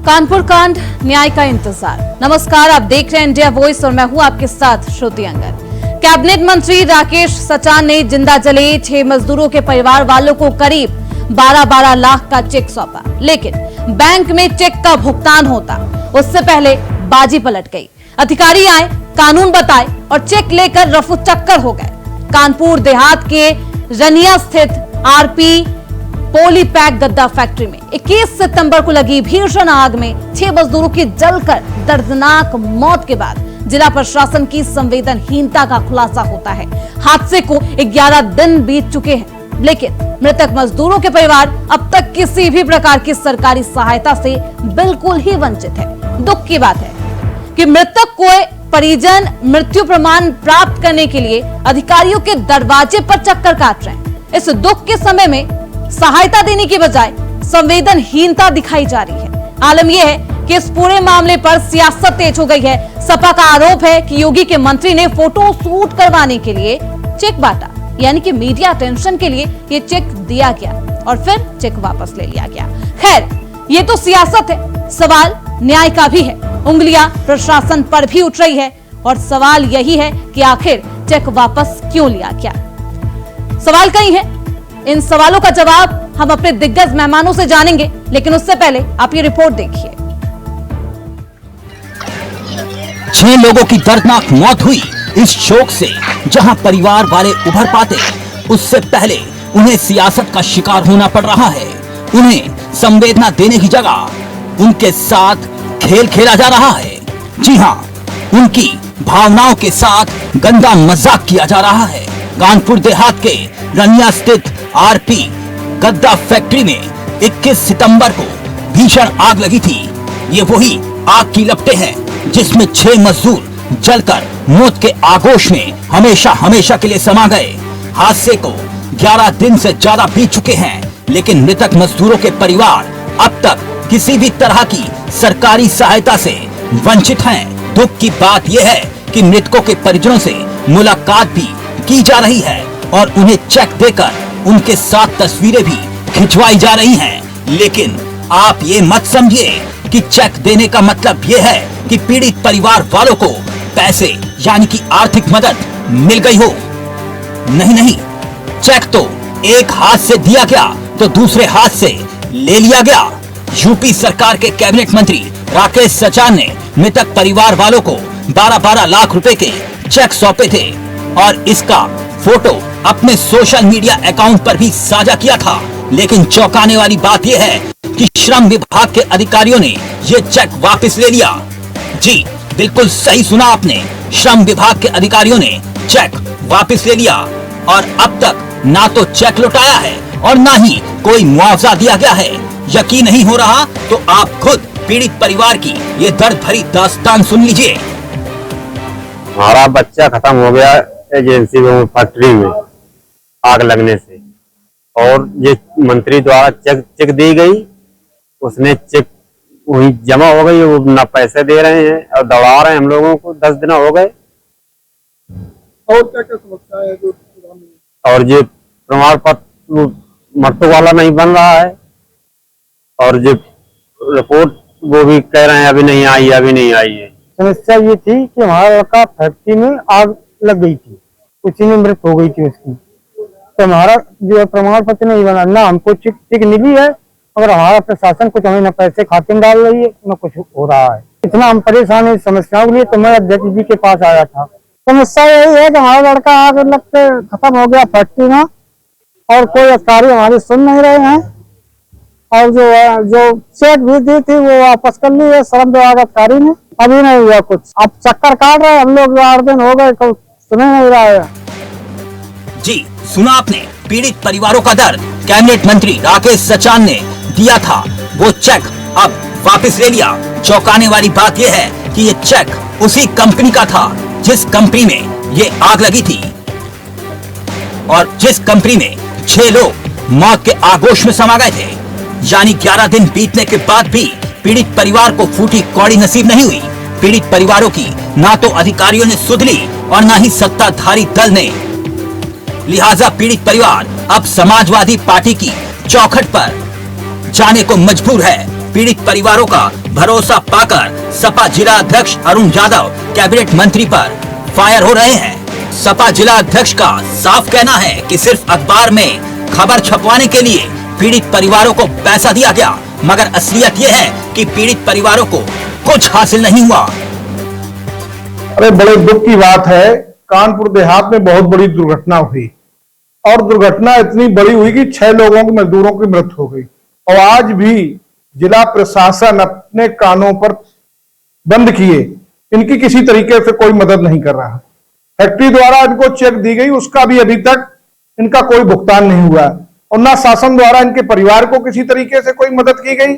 कानपुर कांड, न्याय का इंतजार। नमस्कार, आप देख रहे हैं इंडिया वॉइस और मैं हूं आपके साथ श्रुति अंगद। कैबिनेट मंत्री राकेश सचान ने जिंदा जले 6 मजदूरों के परिवार वालों को करीब 12-12 लाख का चेक सौंपा, लेकिन बैंक में चेक का भुगतान होता उससे पहले बाजी पलट गई। अधिकारी आए, कानून बताए और चेक लेकर रफू चक्कर हो गए। कानपुर देहात के रनिया स्थित आरपी पॉलीपैक गद्दा फैक्ट्री में 21 सितंबर को लगी भीषण आग में 6 मजदूरों की जलकर दर्दनाक मौत के बाद जिला प्रशासन की संवेदनहीनता का खुलासा होता है। हादसे को 11 दिन बीत चुके हैं, लेकिन मृतक मजदूरों के परिवार अब तक किसी भी प्रकार की सरकारी सहायता से बिल्कुल ही वंचित है। दुख की बात है कि मृतक को परिजन मृत्यु प्रमाण प्राप्त करने के लिए अधिकारियों के दरवाजे पर चक्कर काट रहे हैं। इस दुख के समय में सहायता देने की बजाय संवेदनहीनता दिखाई जा रही है। आलम यह है कि इस पूरे मामले पर सियासत तेज हो गई है। सपा का आरोप है कि योगी के मंत्री ने फोटो शूट करवाने के लिए चेक बांटा, यानी कि मीडिया अटेंशन के लिए ये चेक दिया गया और फिर चेक वापस ले लिया गया। खैर, ये तो सियासत है, सवाल न्याय का भी है। उंगलियां प्रशासन पर भी उठ रही है और सवाल यही है कि आखिर चेक वापस क्यों लिया गया। सवाल कई है, इन सवालों का जवाब हम अपने दिग्गज मेहमानों से जानेंगे, लेकिन उससे पहले आप ये रिपोर्ट देखिए। 6 लोगों की दर्दनाक मौत हुई इस शोक से जहां परिवार वाले उभर पाते, उससे पहले उन्हें सियासत का शिकार होना पड़ रहा है। उन्हें संवेदना देने की जगह उनके साथ खेल खेला जा रहा है। जी हां, उनकी भावनाओं के साथ गंदा मजाक किया जा रहा है। कानपुर देहात के रनिया स्थित आरपी गद्दा फैक्ट्री में 21 सितंबर को भीषण आग लगी थी। ये वही आग की लपटें हैं जिसमें 6 मजदूर जलकर मौत के आगोश में हमेशा के लिए समा गए। हादसे को 11 दिन से ज्यादा बीत चुके हैं, लेकिन मृतक मजदूरों के परिवार अब तक किसी भी तरह की सरकारी सहायता से वंचित हैं। दुख की बात यह है कि मृतकों के परिजनों से मुलाकात भी की जा रही है और उन्हें चेक देकर उनके साथ तस्वीरें भी खिंचवाई जा रही हैं। लेकिन आप ये मत समझिए कि चेक देने का मतलब ये है कि पीड़ित परिवार वालों को पैसे यानी कि आर्थिक मदद मिल गई हो। नहीं, चेक तो एक हाथ से दिया गया तो दूसरे हाथ से ले लिया गया। यूपी सरकार के कैबिनेट मंत्री राकेश सचान ने मृतक परिवार वालों को 12-12 लाख रुपए के चेक सौंपे थे और इसका फोटो अपने सोशल मीडिया अकाउंट पर भी साझा किया था। लेकिन चौंकाने वाली बात यह है कि श्रम विभाग के अधिकारियों ने ये चेक वापस ले लिया। जी बिल्कुल सही सुना आपने, श्रम विभाग के अधिकारियों ने चेक वापस ले लिया और अब तक ना तो चेक लौटाया है और ना ही कोई मुआवजा दिया गया है। यकीन नहीं हो रहा तो आप खुद पीड़ित परिवार की ये दर्द भरी दास्तान सुन लीजिए। हमारा बच्चा खत्म हो गया एजेंसी में, फैक्ट्री में आग लगने से, और ये मंत्री द्वारा चेक दी गई। उसने चेक वही जमा हो गई, वो ना पैसे दे रहे हैं और दौड़ा रहे हैं हम लोगों को। 10 दिन हो गए। और क्या क्या समस्या है जो, और ये प्रमाण पत्र मर्तों वाला नहीं बन रहा है और जो रिपोर्ट वो भी कह रहे हैं अभी नहीं आई है। समस्या ये थी कि हमारा लड़का फैक्ट्री में आग लग गई थी, उसी में मृत हो गई थी उसकी। तो हमारा जो प्रमाण पत्र नहीं बना, ना हमको चेक मिली है, मगर हमारा प्रशासन कुछ हमें न पैसे खाते में डाल रही है न कुछ हो रहा है। इतना हम परेशान है समस्याओं के लिए, तो मैं अध्यक्ष जी के पास आया था। समस्या यही है कि हमारा लड़का आग लग के खत्म हो गया फैक्ट्री में और कोई अधिकारी हमारी सुन नहीं रहे हैं, और जो चेक भी दी थी वो वापस कर ली है श्रम विभाग अधिकारी ने। अभी नहीं हुआ कुछ, अब चक्कर काट रहे हम लोग। 8 दिन हो गए, कोई सुन नहीं रहा है। जी सुना आपने पीड़ित परिवारों का दर्द। कैबिनेट मंत्री राकेश सचान ने दिया था वो चेक, अब वापस ले लिया। चौंकाने वाली बात यह है कि ये चेक उसी कंपनी का था जिस कंपनी में ये आग लगी थी और जिस कंपनी में 6 लोग मौत के आगोश में समा गए थे। यानी 11 दिन बीतने के बाद भी पीड़ित परिवार को फूटी कौड़ी नसीब नहीं हुई। पीड़ित परिवारों की ना तो अधिकारियों ने सुध ली और ना ही सत्ताधारी दल ने। लिहाजा पीड़ित परिवार अब समाजवादी पार्टी की चौखट पर जाने को मजबूर है। पीड़ित परिवारों का भरोसा पाकर सपा जिला अध्यक्ष अरुण यादव कैबिनेट मंत्री पर फायर हो रहे हैं। सपा जिला अध्यक्ष का साफ कहना है कि सिर्फ अखबार में खबर छपवाने के लिए पीड़ित परिवारों को पैसा दिया गया, मगर असलियत ये है कि पीड़ित परिवारों को कुछ हासिल नहीं हुआ। अरे बड़े दुख की बात है, कानपुर देहात में बहुत बड़ी दुर्घटना हुई और दुर्घटना इतनी बड़ी हुई कि 6 लोगों की मजदूरों की मृत्यु हो गई और आज भी जिला प्रशासन अपने कानों पर बंद किए इनकी किसी तरीके से कोई मदद नहीं कर रहा। फैक्ट्री द्वारा इनको चेक दी गई, उसका भी अभी तक इनका कोई भुगतान नहीं हुआ और ना शासन द्वारा इनके परिवार को किसी तरीके से कोई मदद की गई।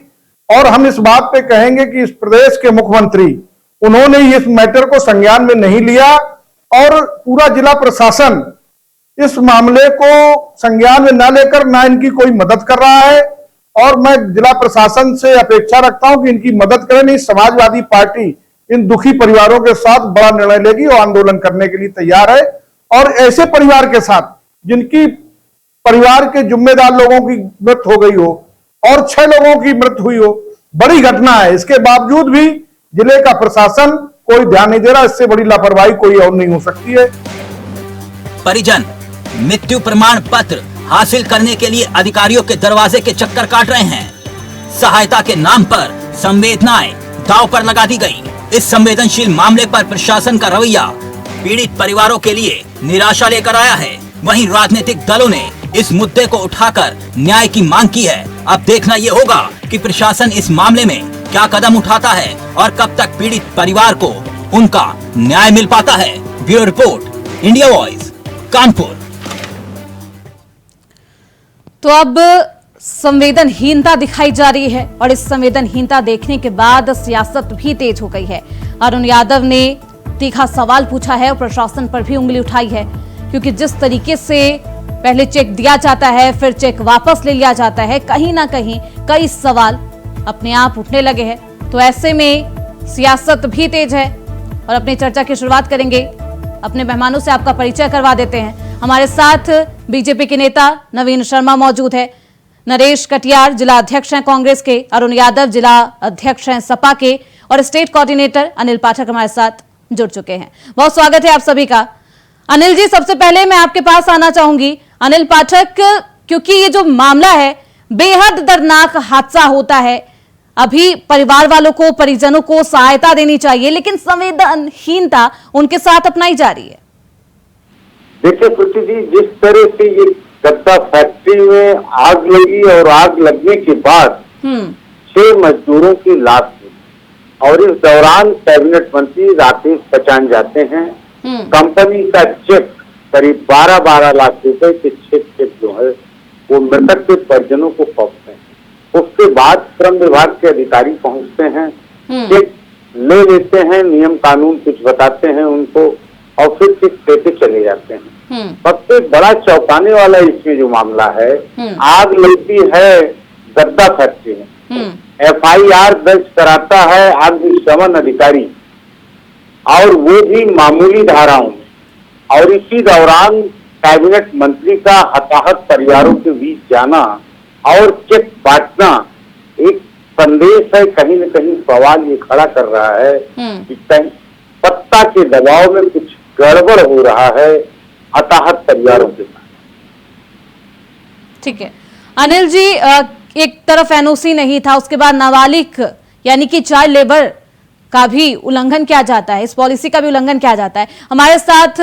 और हम इस बात पे कहेंगे कि इस प्रदेश के मुख्यमंत्री उन्होंने इस मैटर को संज्ञान में नहीं लिया और पूरा जिला प्रशासन इस मामले को संज्ञान में न लेकर ना इनकी कोई मदद कर रहा है। और मैं जिला प्रशासन से अपेक्षा रखता हूं कि इनकी मदद करें। नहीं, समाजवादी पार्टी इन दुखी परिवारों के साथ बड़ा निर्णय लेगी और आंदोलन करने के लिए तैयार है। और ऐसे परिवार के साथ जिनकी परिवार के जिम्मेदार लोगों की मृत्यु हो गई हो और 6 लोगों की मृत्यु हुई हो, बड़ी घटना है, इसके बावजूद भी जिले का प्रशासन कोई ध्यान नहीं दे रहा। इससे बड़ी लापरवाही कोई और नहीं हो सकती है। परिजन मृत्यु प्रमाण पत्र हासिल करने के लिए अधिकारियों के दरवाजे के चक्कर काट रहे हैं। सहायता के नाम पर संवेदनाएं दांव पर लगा दी गई। इस संवेदनशील मामले पर प्रशासन का रवैया पीड़ित परिवारों के लिए निराशा लेकर आया है। वहीं राजनीतिक दलों ने इस मुद्दे को उठाकर न्याय की मांग की है। अब देखना ये होगा कि प्रशासन इस मामले में क्या कदम उठाता है और कब तक पीड़ित परिवार को उनका न्याय मिल पाता है। Bureau report, India voice, Kanpur. तो अब संवेदनहीनता दिखाई जा रही है और इस संवेदनहीनता देखने के बाद सियासत भी तेज हो गई है। अरुण यादव ने तीखा सवाल पूछा है और प्रशासन पर भी उंगली उठाई है, क्योंकि जिस तरीके से पहले चेक दिया जाता है फिर चेक वापस ले लिया जाता है, कहीं ना कहीं कई सवाल अपने आप उठने लगे हैं। तो ऐसे में सियासत भी तेज है और अपनी चर्चा की शुरुआत करेंगे। अपने मेहमानों से आपका परिचय करवा देते हैं। हमारे साथ बीजेपी के नेता नवीन शर्मा मौजूद है, नरेश कटियार जिला अध्यक्ष हैं कांग्रेस के, अरुण यादव जिला अध्यक्ष हैं सपा के और स्टेट कोऑर्डिनेटर अनिल पाठक हमारे साथ जुड़ चुके हैं। बहुत स्वागत है आप सभी का। अनिल जी, सबसे पहले मैं आपके पास आना चाहूंगी। अनिल पाठक, क्योंकि ये जो मामला है बेहद दर्दनाक हादसा होता है, अभी परिवार वालों को, परिजनों को सहायता देनी चाहिए, लेकिन संवेदनहीनता उनके साथ अपनाई जा रही है। देखिए श्रुति जी, जिस तरह से ये गद्दा फैक्ट्री में आग लगी और आग लगने के बाद 6 मजदूरों की लाश हुई और इस दौरान कैबिनेट मंत्री राकेश सचान जाते हैं। कंपनी का चेक करीब 12 लाख रुपए के चेक जो है वो मृतक के परिजनों को सौंपते हैं। उसके बाद श्रम विभाग के अधिकारी पहुंचते हैं, चेक ले लेते हैं, नियम कानून कुछ बताते हैं उनको और फिर चेक देते चले जाते हैं। सबसे बड़ा चौंकाने वाला इसमें जो मामला है, आग लगती है गद्दा फैक्ट्री में, FIR दर्ज कराता है अग्निशमन अधिकारी और वो भी मामूली धाराओं में, और इसी दौरान कैबिनेट मंत्री का हताहत परिवारों के बीच जाना और चेक बांटना एक संदेश है। कहीं न कहीं सवाल ये खड़ा कर रहा है कि कहीं सत्ता के दबाव में कुछ गड़बड़ हो रहा है हताहत परिवारों के साथ। ठीक है अनिल जी, एक तरफ NOC नहीं था, उसके बाद नाबालिग यानी कि चाइल्ड लेबर का भी उल्लंघन किया जाता है, इस पॉलिसी का भी उल्लंघन किया जाता है। हमारे साथ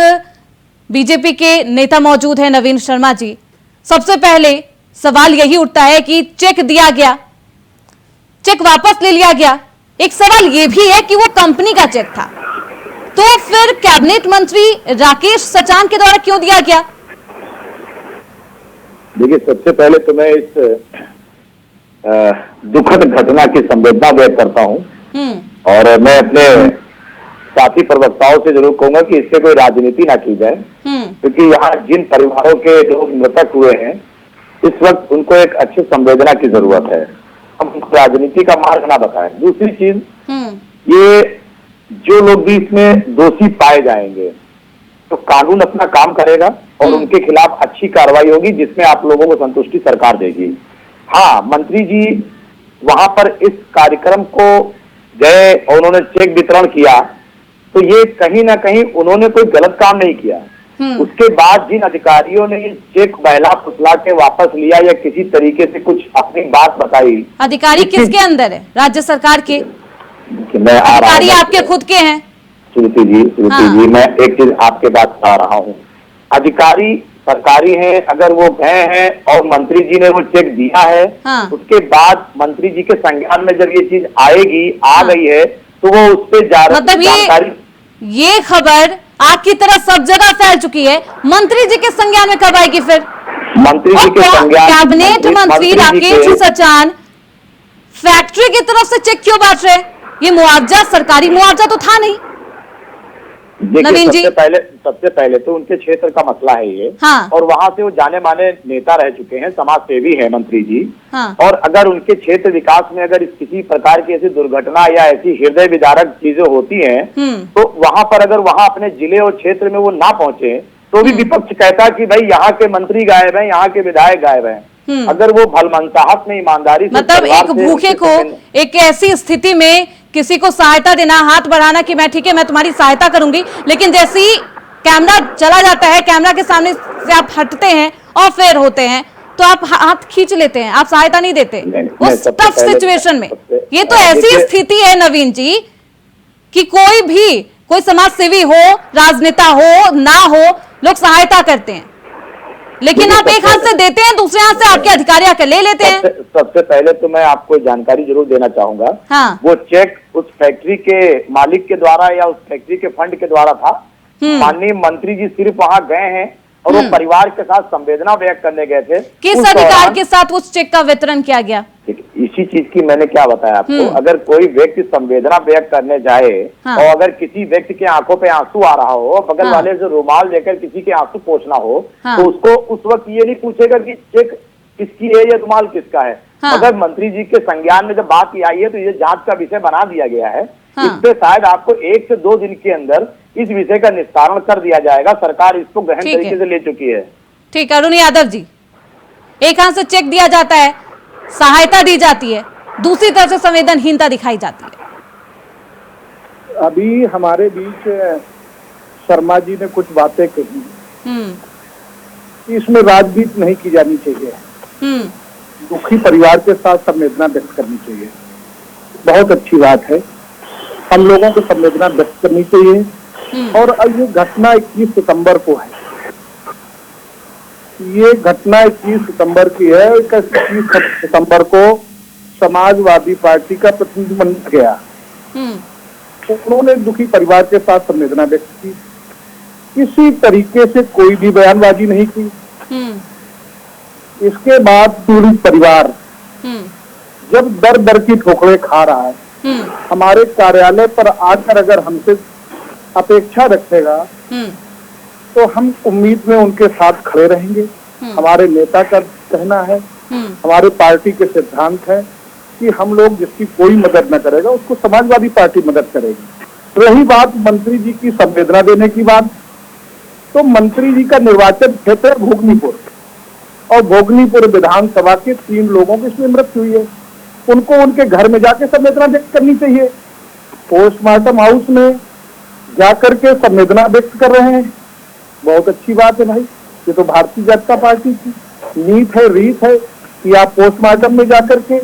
बीजेपी के नेता मौजूद हैं नवीन शर्मा जी। सबसे पहले सवाल यही उठता है कि चेक दिया गया, चेक वापस ले लिया गया। एक सवाल यह भी है कि वो कंपनी का चेक था, तो फिर कैबिनेट मंत्री राकेश सचान के द्वारा क्यों दिया गया? देखिए, सबसे पहले तो मैं इस दुखद घटना की संवेदना व्यक्त करता हूं और मैं अपने साथी प्रवक्ताओं से जरूर कहूंगा कि इससे कोई राजनीति ना की जाए, क्योंकि यहाँ जिन परिवारों के लोग मृतक हुए हैं इस वक्त उनको एक अच्छी संवेदना की जरूरत है। हम राजनीति का मार्ग ना बताएं। दूसरी चीज, ये जो लोग भी इसमें दोषी पाए जाएंगे तो कानून अपना काम करेगा और उनके खिलाफ अच्छी कार्रवाई होगी जिसमें आप लोगों को संतुष्टि सरकार देगी। हाँ, मंत्री जी वहां पर इस कार्यक्रम को गए और उन्होंने चेक वितरण किया, तो ये कहीं ना कहीं उन्होंने कोई गलत काम नहीं किया। उसके बाद जिन अधिकारियों ने ये चेक बहला फुसला के वापस लिया या किसी तरीके से कुछ अपनी बात बताई, अधिकारी किसके अंदर है? राज्य सरकार के? मैं आ रहा अधिकारी हूं आपके खुद के हैं? श्रुति जी, मैं एक चीज आपके बात बता रहा हूँ। अधिकारी सरकारी हैं, अगर वो गए हैं और मंत्री जी ने वो चेक दिया है, उसके बाद मंत्री जी के संज्ञान में जब ये चीज आएगी, आ गई है, तो वो उस पर मतलब ये खबर आग की तरह सब जगह फैल चुकी है, मंत्री जी के संज्ञान में कब आएगी फिर? मंत्री जी के संज्ञान, कैबिनेट मंत्री राकेश सचान फैक्ट्री की तरफ से चेक क्यों बांट रहे? ये मुआवजा सरकारी मुआवजा तो था नहीं। नवीन जी, सबसे पहले तो उनके क्षेत्र का मसला है ये। हाँ। और वहां से वो जाने माने नेता रह चुके हैं, समाज सेवी है मंत्री जी। हाँ। और अगर उनके क्षेत्र विकास में अगर किसी प्रकार की ऐसी दुर्घटना या ऐसी हृदय विदारक चीजें होती हैं, तो वहां पर अगर वहां अपने जिले और क्षेत्र में वो ना पहुंचे, तो भी विपक्ष कहता कि भाई यहाँ के मंत्री गायब हैं, यहाँ के विधायक गायब हैं। अगर वो भलमनसाहत में ईमानदारी से, मतलब एक भूखे को एक ऐसी स्थिति में किसी को सहायता देना, हाथ बढ़ाना कि मैं ठीक है, मैं तुम्हारी सहायता करूंगी, लेकिन जैसे ही कैमरा चला जाता है, कैमरा के सामने से आप हटते हैं और फेर होते हैं, तो आप हाथ खींच लेते हैं, आप सहायता नहीं देते उस टफ सिचुएशन में। ये तो ऐसी स्थिति है नवीन जी कि कोई समाज सेवी हो, राजनेता हो ना हो, लोग सहायता करते हैं, लेकिन आप एक हाथ से देते हैं, दूसरे हाथ से आपके अधिकारी आकर ले लेते हैं। सबसे पहले तो मैं आपको जानकारी जरूर देना चाहूंगा। हाँ। वो चेक उस फैक्ट्री के मालिक के द्वारा या उस फैक्ट्री के फंड के द्वारा था। माननीय मंत्री जी सिर्फ वहां गए हैं और वो परिवार के साथ संवेदना व्यक्त करने गए थे। किस अधिकार के साथ उस चेक का वितरण किया गया? इसी चीज की मैंने क्या बताया आपको, अगर कोई व्यक्ति संवेदना व्यक्त करने जाए, हाँ। और अगर किसी व्यक्ति के आंखों पे आंसू आ रहा हो, बगल वाले से रुमाल लेकर किसी के आंसू पोंछना हो, हाँ। तो उसको उस वक्त ये नहीं पूछेगा कि चेक किसकी है या रुमाल किसका है। हाँ। अगर मंत्री जी के संज्ञान में जब बात आई है, तो ये जांच का विषय बना दिया गया है। हाँ। इस पे शायद आपको 1 से 2 दिन के अंदर इस विषय का निस्तारण कर दिया जाएगा। सरकार इसको गहन तरीके से ले चुकी है। ठीक है, अरुण यादव जी, एक हाथ से चेक दिया जाता है, सहायता दी जाती है, दूसरी तरफ से संवेदनहीनता दिखाई जाती है। अभी हमारे बीच शर्मा जी ने कुछ बातें कही कि इसमें राजनीति नहीं की जानी चाहिए, दुखी परिवार के साथ संवेदना व्यक्त करनी चाहिए। बहुत अच्छी बात है, हम लोगों को संवेदना व्यक्त करनी चाहिए। और ये घटना 21 सितंबर को है, ये घटना 21 सितंबर की है। 21 सितंबर को समाजवादी पार्टी का प्रतिनिधिमंडल गया, तो उन्होंने दुखी परिवार के साथ संवेदना व्यक्त की। किसी तरीके से कोई भी बयानबाजी नहीं की। इसके बाद पीड़ित परिवार जब दर दर की ठोकरें खा रहा है, हमारे कार्यालय पर आकर अगर हमसे अपेक्षा रखेगा, तो हम उम्मीद में उनके साथ खड़े रहेंगे। हमारे नेता का कहना है, हमारे पार्टी के सिद्धांत है कि हम लोग जिसकी कोई मदद न करेगा उसको समाजवादी पार्टी मदद करेगी। रही बात मंत्री जी की संवेदना देने की बात, तो मंत्री जी का निर्वाचन क्षेत्र है भोगनीपुर, और भोगनीपुर विधानसभा के 3 लोगों की इसमें मृत्यु हुई है। उनको उनके घर में जाके संवेदना व्यक्त करनी चाहिए। पोस्टमार्टम हाउस में जाकर के संवेदना व्यक्त कर रहे हैं, बहुत अच्छी बात है भाई। ये तो भारतीय जनता पार्टी की नीति है, रीत है कि आप पोस्टमार्टम में जाकर के,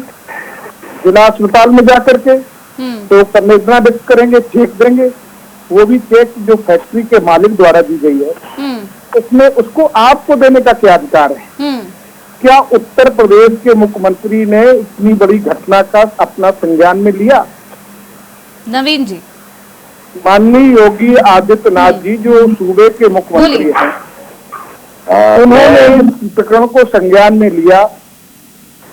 जिला अस्पताल में जाकर के तो संवेदना व्यक्त करेंगे, चेक देंगे। वो भी चेक जो फैक्ट्री के मालिक द्वारा दी गई है, उसमें उसको आपको देने का क्या अधिकार है? क्या उत्तर प्रदेश के मुख्यमंत्री ने इतनी बड़ी घटना का अपना संज्ञान में लिया? नवीन जी, माननीय योगी आदित्यनाथ जी जो सूबे के मुख्यमंत्री हैं, उन्होंने इस प्रकरण को संज्ञान में लिया,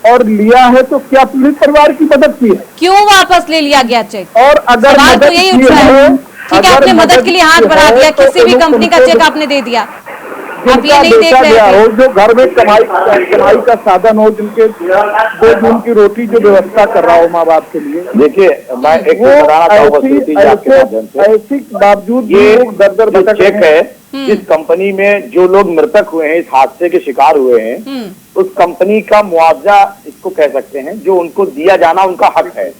और लिया है तो क्या पीड़ित परिवार की मदद की है? क्यों वापस ले लिया गया चेक? और अगर सवाल तो यही उठ रहा है। ठीक है, आपने मदद के लिए हाथ बढ़ा दिया, किसी भी कंपनी का चेक आपने दे दिया, आप ये नहीं देख रहे हो जो घर में कमाई का साधन हो, जिनके 2 दिन की रोटी जो व्यवस्था कर रहा हो माँ बाप के लिए। देखिए, मैं एक बताना चाहूंगा, ऐसी बावजूद ये दर दर चेक है, जिस कंपनी में जो लोग मृतक हुए हैं, इस हादसे के शिकार हुए हैं, उस कंपनी का मुआवजा इसको कह सकते हैं, जो उनको दिया जाना उनका हक है।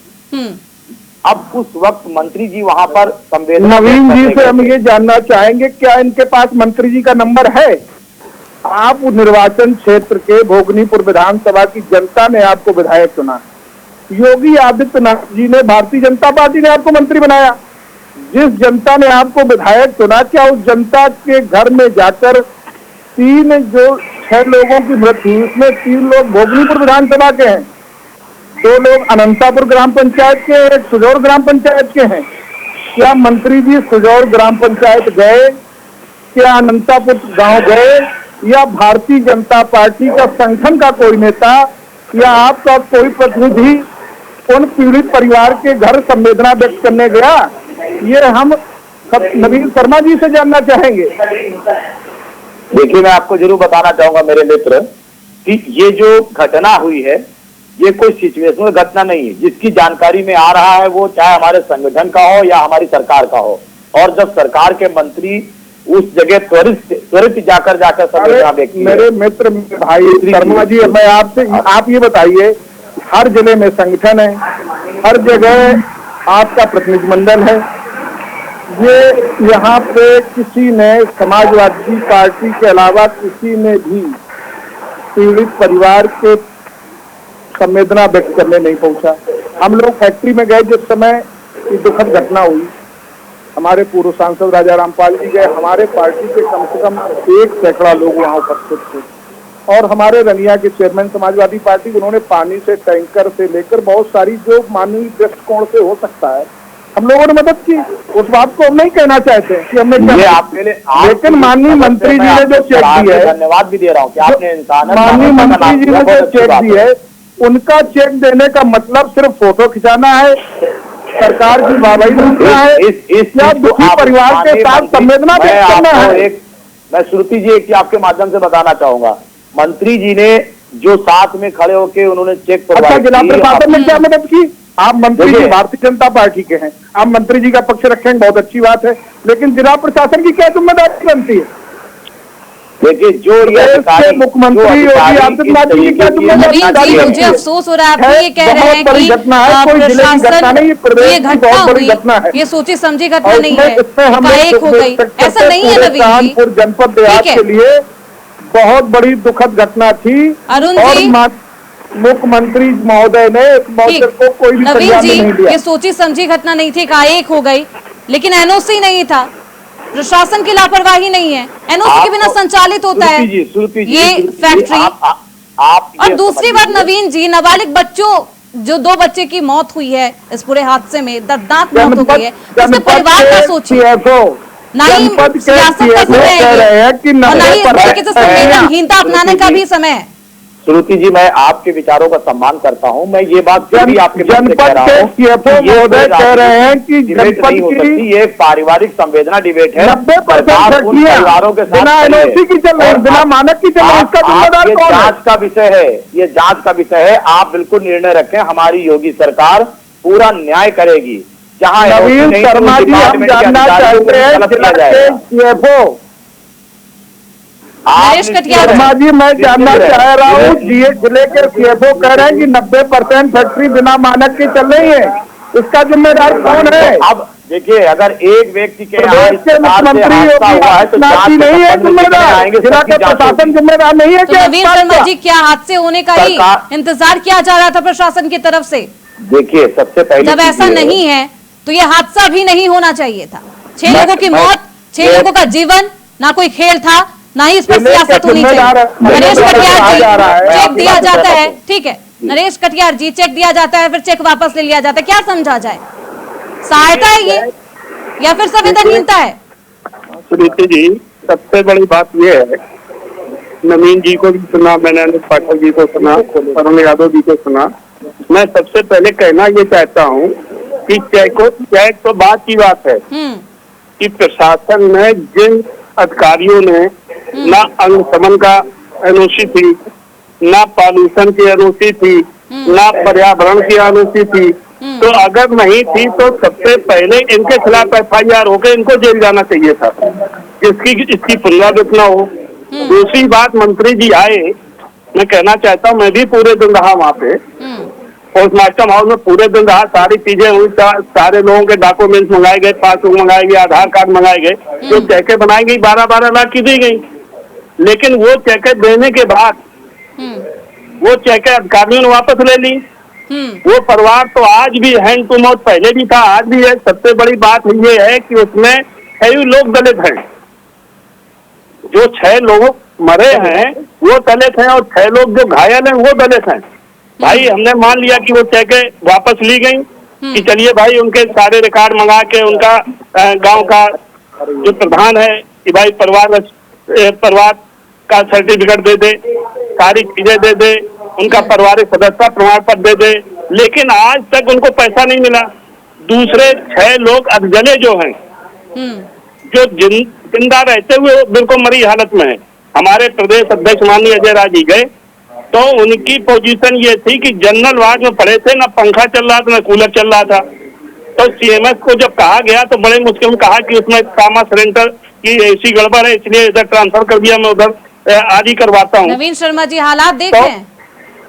अब उस वक्त मंत्री जी वहां पर संवेदना नवीन जी से हम ये जानना चाहेंगे, क्या इनके पास मंत्री जी का नंबर है? आप निर्वाचन क्षेत्र के भोगनीपुर विधानसभा की जनता ने आपको विधायक चुना, योगी आदित्यनाथ जी ने, भारतीय जनता पार्टी ने आपको मंत्री बनाया। जिस जनता ने आपको विधायक चुना, क्या उस जनता के घर में जाकर 6 लोगों की मृत्यु हुई, उसमें 3 लोग भोगनीपुर विधानसभा के हैं, 2 लोग अनंतापुर ग्राम पंचायत के, एक सुजौर ग्राम पंचायत के हैं। क्या मंत्री जी सुजौर ग्राम पंचायत गए, क्या अनंतापुर गांव गए, या भारतीय जनता पार्टी का संगठन का कोई नेता या आपका कोई प्रतिनिधि उन पीड़ित परिवार के घर संवेदना व्यक्त करने गया? ये हम नवीन शर्मा जी से जानना चाहेंगे। देखिए, मैं आपको जरूर बताना चाहूंगा मेरे मित्र कि ये जो घटना हुई है, ये कोई सिचुएशनल घटना नहीं है। जिसकी जानकारी में आ रहा है वो चाहे हमारे संगठन का हो या हमारी सरकार का हो, और जब सरकार के मंत्री उस जगह त्वरित जाकर संवेदना व्यक्त की। मेरे मित्र भाई शर्मा जी, मैं आपसे आप ये बताइए, हर जिले में संगठन है, हर जगह आपका प्रतिनिधिमंडल है, ये यहाँ पे किसी ने समाजवादी पार्टी के अलावा किसी ने भी पीड़ित परिवार के संवेदना व्यक्त करने नहीं पहुंचा। हम लोग फैक्ट्री में गए जिस समय ये दुखद घटना हुई, हमारे पूर्व सांसद राजा रामपाल जी गए, हमारे पार्टी के कम से कम 1 सैकड़ा लोग वहां उपस्थित थे, और हमारे रनिया के चेयरमैन समाजवादी पार्टी, उन्होंने पानी से टैंकर से लेकर बहुत सारी जो मानवीय दृष्टिकोण से हो सकता है हम लोगों ने मदद की। उस बात को हम नहीं कहना चाहते कि हमने क्या, लेकिन माननीय मंत्री जी ने जो चेक दी है, धन्यवाद भी दे रहा हूँ कि आपने इंसान, माननीय मंत्री जी ने जो चेक दी है, उनका चेक देने का मतलब सिर्फ फोटो खिंचाना है, सरकार की वाहवाही लूटना है, या दुखी परिवार के साथ संवेदना व्यक्त करना है? मैं श्रुति जी एक आपके माध्यम से बताना चाहूंगा, मंत्री जी ने जो साथ में खड़े होकर उन्होंने चेक, अच्छा, जिला प्रशासन ने क्या मदद की? आप मंत्री जी भारतीय जनता पार्टी के हैं, आप मंत्री जी का पक्ष रखेंगे, बहुत अच्छी बात है, लेकिन जिला प्रशासन की क्या जिम्मेदारी बनती है? देखिए, जो ये मुख्यमंत्री योगी आदित्यनाथ जी की क्या जिम्मेदारी है? मुझे अफसोस हो रहा है, आप ये कह रहे हैं कि ये घटना हुई, ये सोची समझी घटना नहीं है, एकाएक हो गई, ऐसा नहीं है नवीन जी। कानपुर जनपद देहात के लिए बहुत बड़ी दुखद घटना थी, अरुण जी, मुख्यमंत्री महोदय ने इस मौके को कोई भी नवीन जी, नहीं दिया। ये सोची समझी घटना नहीं थी, एकाएक हो गई, लेकिन एनओसी नहीं था, प्रशासन की लापरवाही नहीं है, एनओसी के बिना संचालित होता है ये फैक्ट्री। और दूसरी बात नवीन जी, नाबालिग बच्चों, जो 2 बच्चे की मौत हुई है इस पूरे हादसे में, दर्दनाक मौत हो गई है, उसमें परिवार का सोचिए, ना ही सियासत का समय है, और ना ही इस तरीके से संवेदनहीनता अपनाने का भी समय है। श्रुति जी, मैं आपके विचारों का सम्मान करता हूं, मैं ये बात भी आपके जनपद के सीएफओ महोदय कह रहे हैं कि डिबेट नहीं हो सकती, ये पारिवारिक संवेदना डिबेट है, 90% परिवारों के साथ बिना एनओसी की चल रही, बिना मानक की चल रही, इसका जिम्मेदार कौन है? जांच का विषय है, ये जांच का विषय है, आप बिल्कुल निर्णय रखें, हमारी योगी सरकार पूरा न्याय करेगी। जहाँ नवीन शर्मा जी, हम जानना चाहते हैं जिला के सीएफओ शर्मा जी, मैं जानना चाह रहा हूँ, जिले के सीएफओ कह रहे हैं कि 90% फैक्ट्री बिना मानक की चल रही है, इसका जिम्मेदार कौन है? अब देखिए, अगर एक व्यक्ति के मुख्यमंत्री योगी नहीं है जिम्मेदार, जिला के प्रशासन जिम्मेदार नहीं है? नवीन शर्मा जी, क्या हादसे होने का ही इंतजार किया जा रहा था प्रशासन की तरफ से? देखिए, सबसे पहले जब ऐसा नहीं है तो ये हादसा भी नहीं होना चाहिए था। 6 लोगों की मौत, 6 लोगों का जीवन, ना कोई खेल था, ना ही इस पर सियासत होनी चाहिए। नरेश कटियार जी, चेक दिया जाता है, ठीक है, नरेश कटियार जी, चेक दिया जाता है, फिर चेक वापस ले लिया जाता है, क्या समझा जाए? सहायता है ये या फिर संवेदनहीनता है? सुनीति जी, सबसे बड़ी बात यह है, नवीन जी को भी सुना मैंने, अनिल पाठक जी को सुना, अरुण यादव जी को सुना, मैं सबसे पहले कहना ये चाहता हूँ कि चेक तो बात की बात है कि प्रशासन में जिन अधिकारियों ने ना अग्निशमन का एनओसी थी, ना पॉल्यूशन की एनओसी थी, ना पर्यावरण की एनओसी थी, तो अगर नहीं थी तो सबसे पहले इनके खिलाफ FIR होकर इनको जेल जाना चाहिए था, इसकी पुनरावृत्ति न हो। दूसरी बात, मंत्री जी आए, मैं कहना चाहता हूँ, मैं भी पूरे दिन रहा वहाँ पे, पोस्टमास्टर हाउस में पूरे दिन रहा, सारी चीजें हुई, सारे लोगों के डॉक्यूमेंट्स मंगाए गए, पासबुक मंगाए गए, आधार कार्ड मंगाए गए, जो चेकें बनाई गई 12-12 लाख की दी गई। लेकिन वो चेकें देने के बाद वो चेकें अधिकारियों ने वापस ले ली। वो परिवार तो आज भी हैंड टू माउथ, पहले भी था, आज भी है। सबसे बड़ी बात ये है कि उसमें कई लोग दलित हैं, जो 6 लोग मरे हैं वो दलित हैं, और 6 लोग जो घायल हैं वो दलित हैं। भाई हमने मान लिया कि वो चेकें वापस ली गई, कि चलिए भाई उनके सारे रिकॉर्ड मंगा के उनका गांव का जो प्रधान है कि भाई परिवार का सर्टिफिकेट दे दे, सारी चीजें दे दे, उनका पारिवारिक सदस्यता प्रमाण पत्र दे दे, लेकिन आज तक उनको पैसा नहीं मिला। दूसरे 6 लोग अधजले जो हैं, जो जिंदा रहते हुए बिल्कुल मरी हालत में है। हमारे प्रदेश अध्यक्ष माननीय अजय राय जी गए तो उनकी पोजीशन ये थी कि जनरल वार्ड में पड़े थे, ना पंखा चल रहा था ना कूलर चल रहा था। तो CMS को जब कहा गया तो बड़े मुश्किल में कहा कि उसमें ट्रामा सेंटर की ऐसी गड़बड़ है, इसलिए इधर ट्रांसफर कर दिया, मैं उधर आदि करवाता हूँ। नवीन शर्मा जी, हालात देख रहे हैं,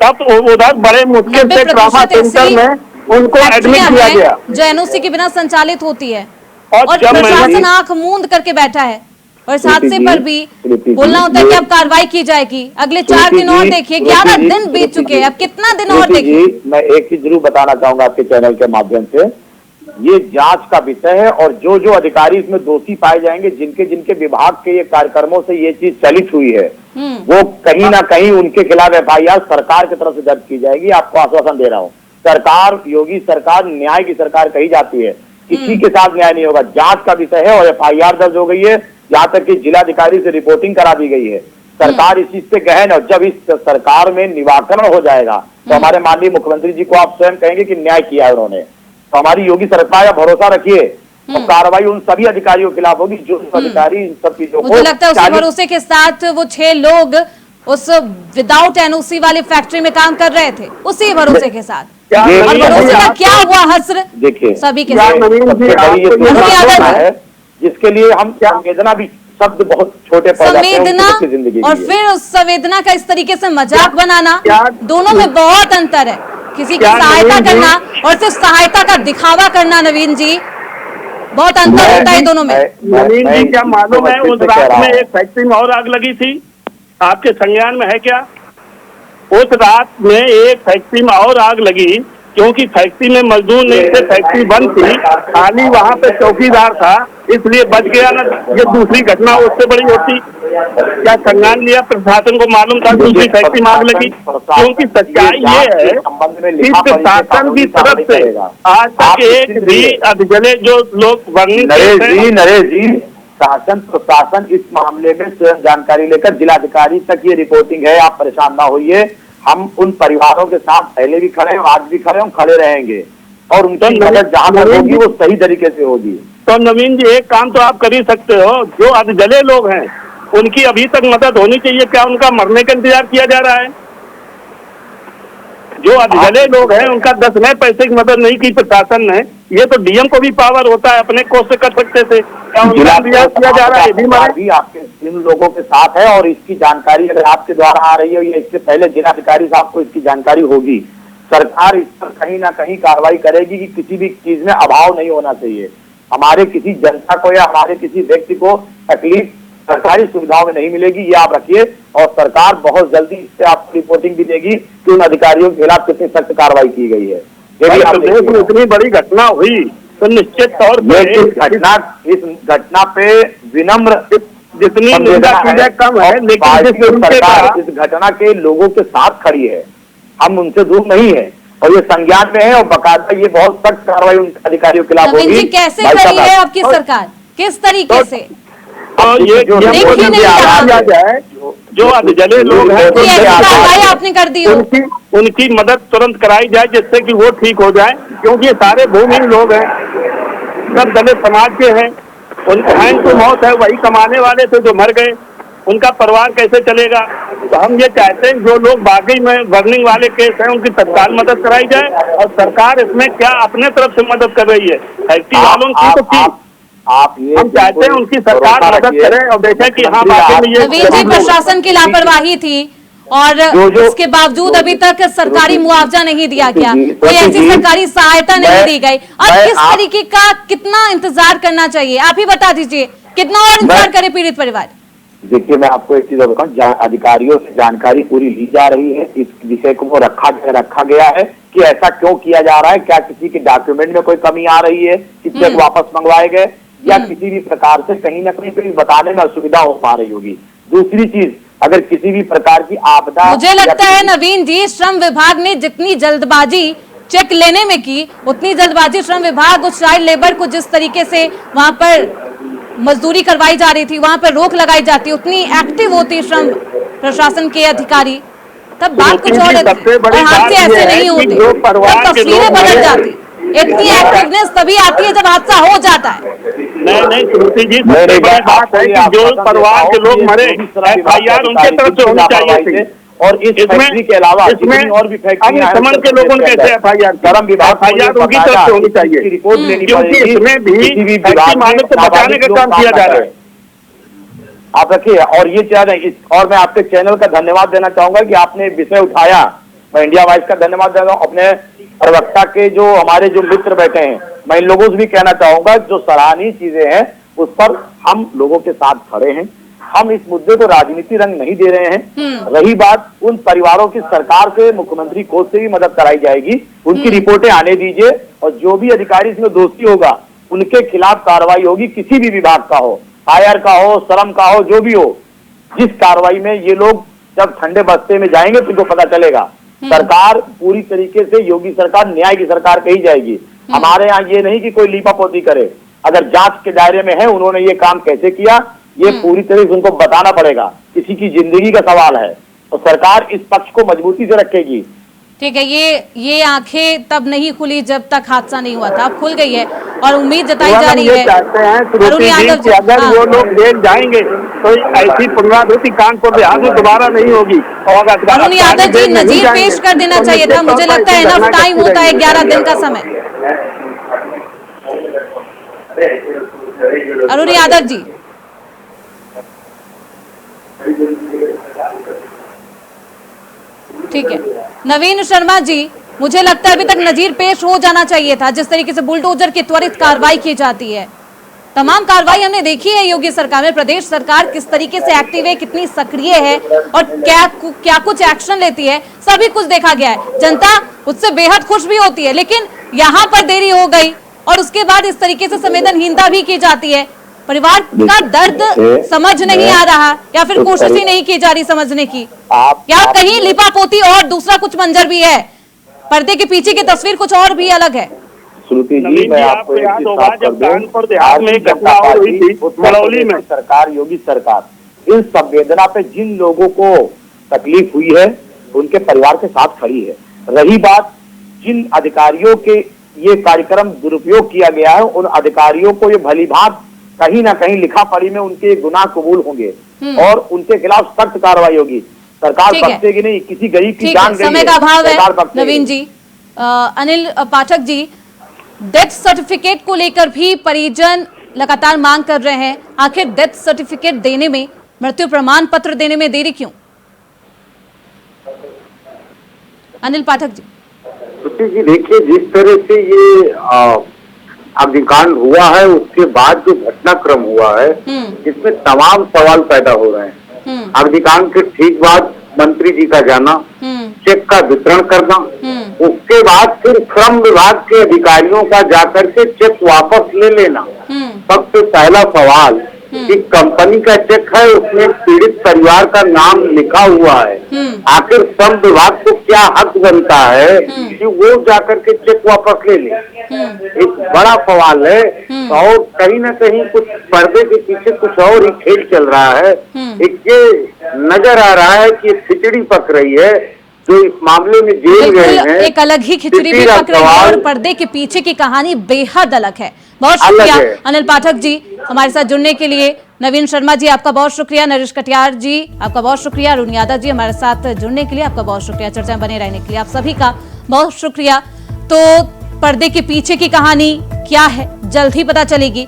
तब उधर बड़े मुश्किल से ट्रामा सेंटर में उनको एडमिट किया गया, जो NOC के बिना संचालित होती है, और प्रशासन आंख मूंद करके बैठा है। और इस हादसे पर भी बोलना होता है कि अब कार्रवाई की जाएगी। अगले 4 दिन और देखिए, 11 दिन बीत चुके हैं, अब कितना दिन और देखिए। मैं एक चीज जरूर बताना चाहूंगा आपके चैनल के माध्यम से, ये जांच का विषय है, और जो जो अधिकारी इसमें दोषी पाए जाएंगे, जिनके जिनके विभाग के ये कार्यक्रमों से ये चीज चलित हुई है, वो कहीं ना कहीं उनके खिलाफ FIR सरकार की तरफ से दर्ज की जाएगी। आपको आश्वासन दे रहा हूँ। सरकार, योगी सरकार न्याय की सरकार कही जाती है, किसी के साथ न्याय नहीं होगा। जांच का विषय है और FIR दर्ज हो गई है, यहाँ तक कि जिलाधिकारी से रिपोर्टिंग करा दी गई है। सरकार इस चीज से गहन, और जब इस सरकार में निराकरण हो जाएगा तो हमारे माननीय मुख्यमंत्री जी को आप स्वयं कहेंगे कि न्याय किया है उन्होंने। तो हमारी योगी सरकार का भरोसा रखिए, और कार्रवाई उन सभी अधिकारियों के खिलाफ होगी जो अधिकारी इन सब चीजों को। मुझे लगता है उसी भरोसे के साथ वो 6 लोग उस विदाउट NOC वाली फैक्ट्री में काम कर रहे थे, उसी भरोसे के साथ। और भरोसे का क्या हुआ हस्र देखिए सभी के साथ, जिसके लिए हम संवेदना भी शब्द बहुत छोटे संवेदना, और फिर उस संवेदना का इस तरीके से मजाक बनाना, दोनों में बहुत अंतर है। किसी की सहायता करना और सिर्फ सहायता का दिखावा करना, नवीन जी, बहुत अंतर होता है दोनों में। नवीन जी, क्या मालूम है उस रात में एक फैक्ट्री में और आग लगी थी, आपके संज्ञान में है क्या? उस रात में एक फैक्ट्री में और आग लगी, क्योंकि फैक्ट्री में मजदूर नहीं थे, फैक्ट्री बंद थी, खाली वहाँ पे चौकीदार था, इसलिए बच गया ना। ये दूसरी घटना उससे बड़ी होती। क्या संज्ञान लिया? प्रशासन को मालूम था दूसरी फैक्ट्री में आग लगी? क्योंकि सच्चाई ये है कि प्रशासन की तरफ से आज तक एक भी अधजले जो लोग नरेश जी, शासन प्रशासन इस मामले में स्वयं जानकारी लेकर जिलाधिकारी तक ये रिपोर्टिंग है। आप परेशान ना होइए, हम उन परिवारों के साथ पहले भी खड़े हैं, आज भी खड़े हैं, खड़े रहेंगे, और उनकी मदद जहां तक होगी वो सही तरीके से होगी। तो नवीन जी, एक काम तो आप कर ही सकते हो, जो अधजले लोग हैं उनकी अभी तक मदद होनी चाहिए। क्या उनका मरने का इंतजार किया जा रहा है? जो अधजले लोग हैं उनका 10 नए पैसे की मदद नहीं की प्रशासन ने। ये तो DM को भी पावर होता है, अपने कोष से कर सकते थे। क्या उनका इंतजार किया जा रहा है? भी आपके जिन लोगों के साथ है, और इसकी जानकारी अगर आपके द्वारा आ रही है या इससे पहले जिलाधिकारी साहब को इसकी जानकारी होगी, सरकार इस पर कहीं ना कहीं कार्रवाई करेगी कि किसी भी चीज में अभाव नहीं होना चाहिए। हमारे किसी जनता को या हमारे किसी व्यक्ति को तकलीफ सरकारी सुविधाओं में नहीं मिलेगी, ये आप रखिए। और सरकार बहुत जल्दी इससे आपको रिपोर्टिंग भी देगी कि उन अधिकारियों के खिलाफ कितनी सख्त कार्रवाई की गई है। इतनी बड़ी घटना हुई तो निश्चित तौर पर इस घटना पे विनम्र जितनी निंदा की जाए कम है, लेकिन सरकार इस घटना के लोगों के साथ खड़ी है, हम उनसे दूर नहीं है, और ये संज्ञान में है, और बाकायदा ये बहुत सख्त कार्रवाई उन अधिकारियों के खिलाफ होगी। कैसे करी है आपकी सरकार, किस तरीके से? तो ये जाए जो अधजले लोग हैं आपने कर दी, उनकी मदद तुरंत कराई जाए, जिससे कि वो ठीक हो जाए। क्योंकि ये सारे भूमिहीन लोग हैं, सब दलित समाज के हैं, उनका हैंड टू माउथ है, वही कमाने वाले थे जो मर गए, उनका परिवार कैसे चलेगा? तो हम ये चाहते हैं जो लोग बागी में बर्निंग वाले केस हैं उनकी तत्काल मदद कराई जाए, और सरकार इसमें क्या अपने तरफ से मदद कर रही है फैक्ट्री वालों की तो की आप ये हम चाहते हैं उनकी सरकार मदद करे और देखें कि हाँ बाकी में ये नवीन जी, प्रशासन की लापरवाही थी और उसके बावजूद अभी तक सरकारी मुआवजा नहीं दिया गया, कोई ऐसी सरकारी सहायता नहीं दी गई। अब इस तरीके का कितना इंतजार करना चाहिए, आप ही बता दीजिए, कितना और इंतजार करे पीड़ित परिवार? देखिए, मैं आपको एक चीज बताऊं, अधिकारियों से जानकारी पूरी ली जा रही है, इस विषय को रखा गया है कि ऐसा क्यों किया जा रहा है, क्या किसी के डॉक्यूमेंट में कोई कमी आ रही है, कितने वापस मंगवाए गए, या किसी भी प्रकार से कहीं ना कहीं बताने में असुविधा हो पा रही होगी। दूसरी चीज, अगर किसी भी प्रकार की आपदा, मुझे लगता है नवीन जी, श्रम विभाग ने जितनी जल्दबाजी चेक लेने में की, उतनी जल्दबाजी श्रम विभाग उस चाइल्ड लेबर को जिस तरीके से वहां पर मजदूरी करवाई जा रही थी, वहां पर रोक लगाई जाती, उतनी एक्टिव होती श्रम प्रशासन के अधिकारी, तब बात कुछ और हादसे ऐसे नहीं होते, तब तस्वीरें बदल जाती। इतनी एक्टिवनेस तभी आती है जब हादसा हो जाता है। नहीं श्रुति जी, सबसे बड़ी बात है कि जो परिवार के लोग मरे, FIR उनके तरफ से होनी चाहिए थी, और इस फैक्ट्री के अलावा इसमें और भी फैक्ट्री समझ के लोगों ने कैसे FIR उनकी तरफ से होनी चाहिए, रिपोर्ट लेनी क्योंकि इसमें भी फैक्ट्री मालिक को बचाने का काम किया जा रहा है। आप रखिए, और ये और मैं आपके चैनल का धन्यवाद देना चाहूंगा कि आपने विषय उठाया। मैं इंडिया वाइज का धन्यवाद दे रहा हूँ, अपने प्रवक्ता के जो हमारे जो मित्र बैठे हैं, मैं इन लोगों से भी कहना चाहूंगा, जो सराहनीय चीजें हैं उस पर हम लोगों के साथ खड़े हैं। हम इस मुद्दे को राजनीति रंग नहीं दे रहे हैं। रही बात उन परिवारों की, सरकार से, मुख्यमंत्री कोष से भी मदद कराई जाएगी, उनकी रिपोर्टें आने दीजिए, और जो भी अधिकारी इसमें दोषी होगा उनके खिलाफ कार्रवाई होगी, किसी भी विभाग का हो, फायर का हो, श्रम का हो, जो भी हो। जिस कार्रवाई में ये लोग जब ठंडे बस्ते में जाएंगे तो इनको पता चलेगा। सरकार पूरी तरीके से, योगी सरकार न्याय की सरकार कही जाएगी। हमारे यहाँ ये नहीं कि कोई लीपापोती करे, अगर जांच के दायरे में है उन्होंने ये काम कैसे किया, ये पूरी तरह से उनको बताना पड़ेगा। किसी की जिंदगी का सवाल है, तो सरकार इस पक्ष को मजबूती से रखेगी। ठीक है, ये आंखें तब नहीं खुली जब तक हादसा नहीं हुआ था, अब खुल गई है और उम्मीद जताई जा रही है। चाहते हैं अगर वो लोग देख जाएंगे तो ऐसी पुनरावृत्ति कानपुर देहात में दोबारा नहीं होगी। अरुण यादव जी, नजीर पेश कर देना चाहिए था, मुझे लगता है इनफ टाइम होता है, 11 दिन का समय। अरुण यादव जी, ठीक है। नवीन शर्मा जी, मुझे लगता है अभी तक नजीर पेश हो जाना चाहिए था, जिस तरीके से बुलडोजर की त्वरित कार्रवाई की जाती है। तमाम कार्रवाई हमने देखी है योगी सरकार में, प्रदेश सरकार किस तरीके से एक्टिव है, कितनी सक्रिय है और क्या कुछ एक्शन लेती है, सभी कुछ देखा गया है। जनता उससे बेहद खुश भी होती है, लेकिन यहाँ पर देरी हो गई और उसके बाद इस तरीके से संवेदनहीनता भी की जाती है। परिवार का दर्द समझ नहीं आ रहा, या फिर कोशिश ही नहीं की जा रही समझने की, या कहीं लिपापोती और दूसरा कुछ मंजर भी है, पर्दे के पीछे की तस्वीर कुछ और भी अलग है। श्रुति जी, मैं आपको याद होगा जब कानपुर देहात में घटना हुई थी बड़ौली में, सरकार, योगी सरकार इन संवेदना पे जिन लोगों को तकलीफ हुई है उनके परिवार के साथ खड़ी है। रही बात जिन अधिकारियों के ये कार्यक्रम दुरुपयोग किया गया है, उन अधिकारियों को ये भली भांति कहीं ना कहीं लिखा पढ़ी में उनके गुनाह कबूल होंगे और उनके खिलाफ सख्त कार्रवाई होगी। सरकार बख्शेगी नहीं, किसी गरीब की जान गई है, समय का अभाव है। नवीन जी, अनिल पाठक जी, डेथ सर्टिफिकेट को लेकर भी परिजन लगातार मांग कर रहे हैं, आखिर डेथ सर्टिफिकेट देने में, मृत्यु प्रमाण पत्र देने में देरी क्यों? अनिल पाठक जी। जी देखिए, जिस तरह से ये अग्निकांड हुआ है उसके बाद जो घटनाक्रम हुआ है इसमें तमाम सवाल पैदा हो रहे हैं। अग्निकांड के ठीक बाद मंत्री जी का जाना, चेक का वितरण करना, उसके बाद फिर श्रम विभाग के अधिकारियों का जाकर के चेक वापस ले लेना। सबसे पहला सवाल कि कंपनी का चेक है, उसमें पीड़ित परिवार का नाम लिखा हुआ है, आखिर श्रम विभाग को क्या हक बनता है कि वो जाकर के चेक वापस ले ले? एक बड़ा सवाल है। और कहीं ना कहीं कुछ पर्दे के पीछे कुछ और ही खेल चल रहा है। एक ये नजर आ रहा है कि खिचड़ी पक रही है, जो इस मामले में जेल गए हैं, एक अलग ही खिचड़ी भी पक रही है और पर्दे के पीछे की कहानी बेहद अलग है। बहुत शुक्रिया अनिल पाठक जी हमारे साथ जुड़ने के लिए। नवीन शर्मा जी आपका बहुत शुक्रिया, नरेश कटियार जी आपका बहुत शुक्रिया, अरुण यादव जी हमारे साथ जुड़ने के लिए आपका बहुत शुक्रिया, चर्चा में बने रहने के लिए आप सभी का बहुत शुक्रिया। तो पर्दे के पीछे की कहानी क्या है जल्द ही पता चलेगी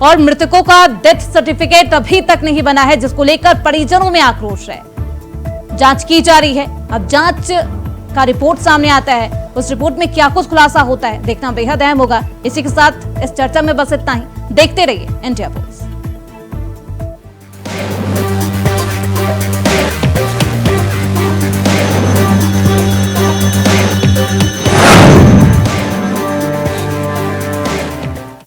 और मृतकों का डेथ सर्टिफिकेट अभी तक नहीं बना है, जिसको लेकर परिजनों में आक्रोश है। जांच की जा रही है, अब जांच का रिपोर्ट सामने आता है, उस रिपोर्ट में क्या कुछ खुलासा होता है देखना बेहद अहम होगा। इसी के साथ इस चर्चा में बस इतना ही। देखते रहिए इंडिया पोस्ट।